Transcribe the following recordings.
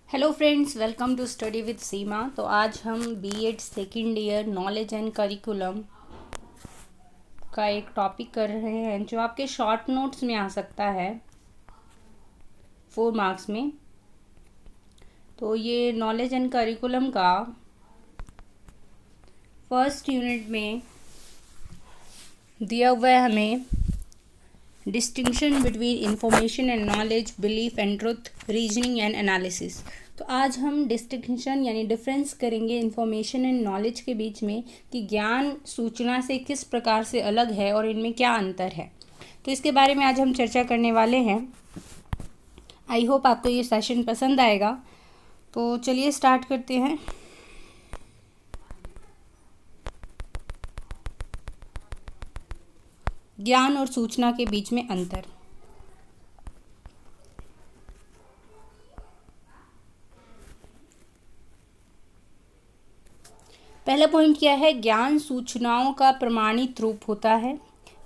Hello friends, welcome to study with Seema. तो आज हम BEd second year knowledge and curriculum का एक टॉपिक कर रहे हैं जो आपके शॉर्ट नोट्स में आ सकता है 4 मार्क्स में। तो ये नॉलेज एंड करिकुलम का फर्स्ट यूनिट में दिया हुआ है हमें distinction between information and knowledge, belief and truth, reasoning and analysis. तो आज हम डिस्टिंक्शन यानी डिफरेंस करेंगे इंफॉर्मेशन एंड नॉलेज के बीच में कि ज्ञान सूचना से किस प्रकार से अलग है और इनमें क्या अंतर है। तो इसके बारे में आज हम चर्चा करने वाले हैं। आई होप आपको ये सेशन पसंद आएगा। तो चलिए स्टार्ट करते हैं। ज्ञान और सूचना के बीच में अंतर। पहला पॉइंट क्या है? ज्ञान सूचनाओं का प्रमाणित रूप होता है,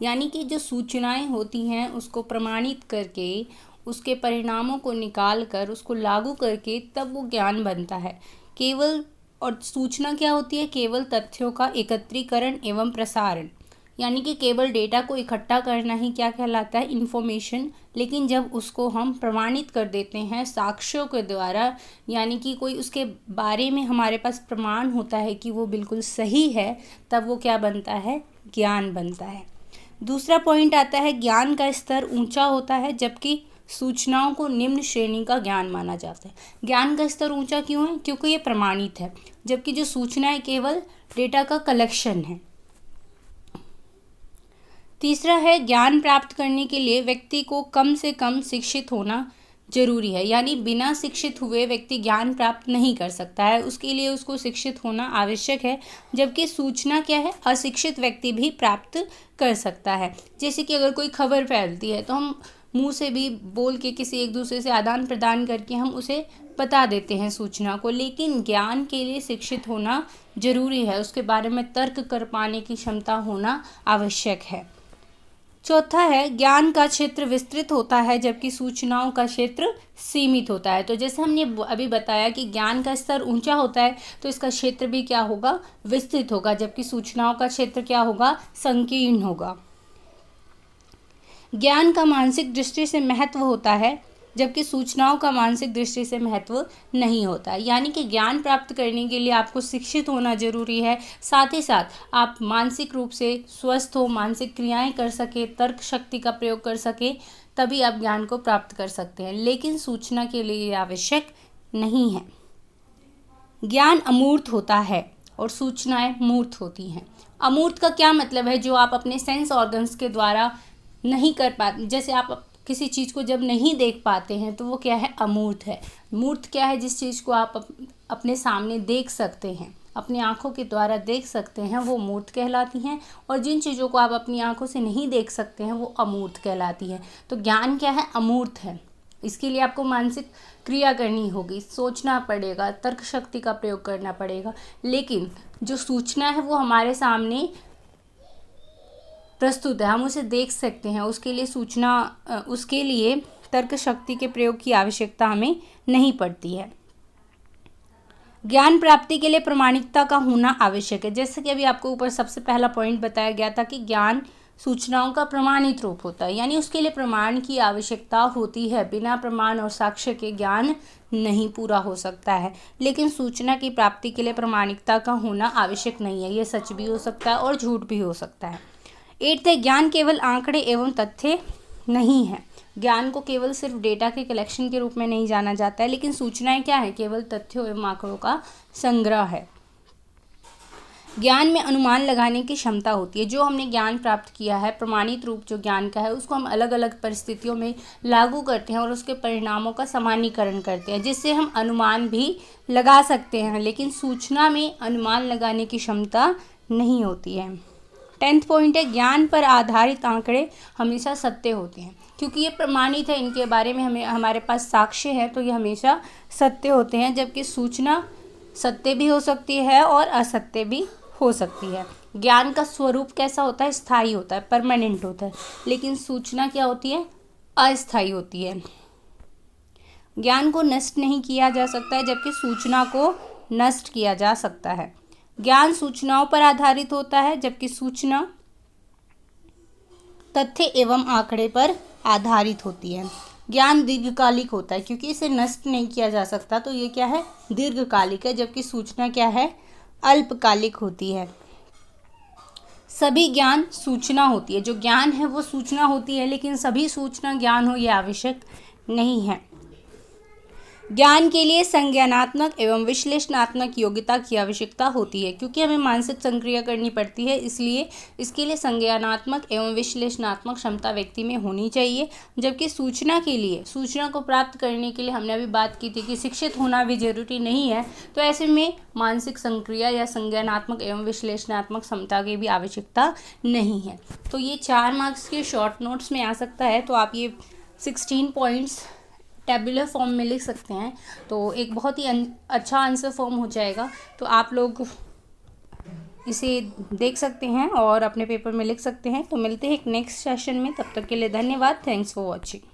यानी कि जो सूचनाएं होती हैं उसको प्रमाणित करके उसके परिणामों को निकाल कर उसको लागू करके तब वो ज्ञान बनता है। केवल और सूचना क्या होती है? केवल तथ्यों का एकत्रीकरण एवं प्रसारण, यानी कि केवल डेटा को इकट्ठा करना ही क्या कहलाता है? इन्फॉर्मेशन। लेकिन जब उसको हम प्रमाणित कर देते हैं साक्ष्यों के द्वारा, यानी कि कोई उसके बारे में हमारे पास प्रमाण होता है कि वो बिल्कुल सही है, तब वो क्या बनता है? ज्ञान बनता है। दूसरा पॉइंट आता है ज्ञान का स्तर ऊंचा होता है, जबकि सूचनाओं को निम्न श्रेणी का ज्ञान माना जाता है। ज्ञान का स्तर ऊंचा क्यों है? क्योंकि ये प्रमाणित है, जबकि जो सूचनाएं केवल डेटा का कलेक्शन है। तीसरा है ज्ञान प्राप्त करने के लिए व्यक्ति को कम से कम शिक्षित होना जरूरी है, यानी बिना शिक्षित हुए व्यक्ति ज्ञान प्राप्त नहीं कर सकता है, उसके लिए उसको शिक्षित होना आवश्यक है। जबकि सूचना क्या है? अशिक्षित व्यक्ति भी प्राप्त कर सकता है। जैसे कि अगर कोई खबर फैलती है तो हम मुंह से भी बोल के किसी एक दूसरे से आदान प्रदान करके हम उसे बता देते हैं सूचना को, लेकिन ज्ञान के लिए शिक्षित होना जरूरी है, उसके बारे में तर्क कर पाने की क्षमता होना आवश्यक है। चौथा है ज्ञान का क्षेत्र विस्तृत होता है, जबकि सूचनाओं का क्षेत्र सीमित होता है। तो जैसे हमने अभी बताया कि ज्ञान का स्तर ऊंचा होता है तो इसका क्षेत्र भी क्या होगा? विस्तृत होगा, जबकि सूचनाओं का क्षेत्र क्या होगा? संकीर्ण होगा। ज्ञान का मानसिक दृष्टि से महत्व होता है, जबकि सूचनाओं का मानसिक दृष्टि से महत्व नहीं होता है। यानी कि ज्ञान प्राप्त करने के लिए आपको शिक्षित होना जरूरी है, साथ ही साथ आप मानसिक रूप से स्वस्थ हो, मानसिक क्रियाएं कर सके, तर्क शक्ति का प्रयोग कर सके, तभी आप ज्ञान को प्राप्त कर सकते हैं। लेकिन सूचना के लिए ये आवश्यक नहीं है। ज्ञान अमूर्त होता है और सूचनाएं मूर्त होती हैं। अमूर्त का क्या मतलब है? जो आप अपने सेंस ऑर्गन्स के द्वारा नहीं कर पाते, जैसे आप किसी चीज़ को जब नहीं देख पाते हैं तो वो क्या है? अमूर्त है। मूर्त क्या है? जिस चीज़ को आप अपने सामने देख सकते हैं, अपनी आंखों के द्वारा देख सकते हैं, वो मूर्त कहलाती हैं। और जिन चीज़ों को आप अपनी आंखों से नहीं देख सकते हैं वो अमूर्त कहलाती हैं। तो ज्ञान क्या है? अमूर्त है। इसके लिए आपको मानसिक क्रिया करनी होगी, सोचना पड़ेगा, तर्क शक्ति का प्रयोग करना पड़ेगा। लेकिन जो सूचना है वो हमारे सामने प्रस्तुत है, हम उसे देख सकते हैं। उसके लिए तर्क शक्ति के प्रयोग की आवश्यकता हमें नहीं पड़ती है। ज्ञान प्राप्ति के लिए प्रामाणिकता का होना आवश्यक है। जैसे कि अभी आपको ऊपर सबसे पहला पॉइंट बताया गया था कि ज्ञान सूचनाओं का प्रमाणित रूप होता है, यानी उसके लिए प्रमाण की आवश्यकता होती है। बिना प्रमाण और साक्ष्य के ज्ञान नहीं पूरा हो सकता है। लेकिन सूचना की प्राप्ति के लिए प्रामाणिकता का होना आवश्यक नहीं है। ये सच भी हो सकता है और झूठ भी हो सकता है। 8 है ज्ञान केवल आंकड़े एवं तथ्य नहीं है। ज्ञान को केवल सिर्फ डेटा के कलेक्शन के रूप में नहीं जाना जाता है, लेकिन सूचनाएं क्या है? केवल तथ्यों एवं आंकड़ों का संग्रह है। ज्ञान में अनुमान लगाने की क्षमता होती है। जो हमने ज्ञान प्राप्त किया है, प्रमाणित रूप जो ज्ञान का है, उसको हम अलग अलग परिस्थितियों में लागू करते हैं और उसके परिणामों का सामान्यीकरण करते हैं, जिससे हम अनुमान भी लगा सकते हैं। लेकिन सूचना में अनुमान लगाने की क्षमता नहीं होती है। 10th पॉइंट है ज्ञान पर आधारित आंकड़े हमेशा सत्य होते हैं, क्योंकि ये प्रमाणित है, इनके बारे में हमारे पास साक्ष्य है, तो ये हमेशा सत्य होते हैं। जबकि सूचना सत्य भी हो सकती है और असत्य भी हो सकती है। ज्ञान का स्वरूप कैसा होता है? स्थायी होता है, परमानेंट होता है। लेकिन सूचना क्या होती है? अस्थायी होती है। ज्ञान को नष्ट नहीं किया जा सकता है, जबकि सूचना को नष्ट किया जा सकता है। ज्ञान सूचनाओं पर आधारित होता है, जबकि सूचना तथ्य एवं आंकड़े पर आधारित होती है। ज्ञान दीर्घकालिक होता है, क्योंकि इसे नष्ट नहीं किया जा सकता, तो ये क्या है, दीर्घकालिक है, जबकि सूचना क्या है, अल्पकालिक होती है। सभी ज्ञान सूचना होती है, जो ज्ञान है वो सूचना होती है, लेकिन सभी सूचना ज्ञान हो ये आवश्यक नहीं है। ज्ञान के लिए संज्ञानात्मक एवं विश्लेषणात्मक योग्यता की आवश्यकता होती है, क्योंकि हमें मानसिक संक्रिया करनी पड़ती है, इसलिए इसके लिए संज्ञानात्मक एवं विश्लेषणात्मक क्षमता व्यक्ति में होनी चाहिए। जबकि सूचना के लिए, सूचना को प्राप्त करने के लिए हमने अभी बात की थी कि शिक्षित होना भी जरूरी नहीं है, तो ऐसे में मानसिक संक्रिया या संज्ञानात्मक एवं विश्लेषणात्मक क्षमता की भी आवश्यकता नहीं है। तो ये 4 मार्क्स के शॉर्ट नोट्स में आ सकता है, तो आप ये 16 पॉइंट्स टेबुलर फॉर्म में लिख सकते हैं, तो एक बहुत ही अच्छा आंसर फॉर्म हो जाएगा। तो आप लोग इसे देख सकते हैं और अपने पेपर में लिख सकते हैं। तो मिलते हैं एक नेक्स्ट सेशन में, तब तक के लिए धन्यवाद। Thanks for watching.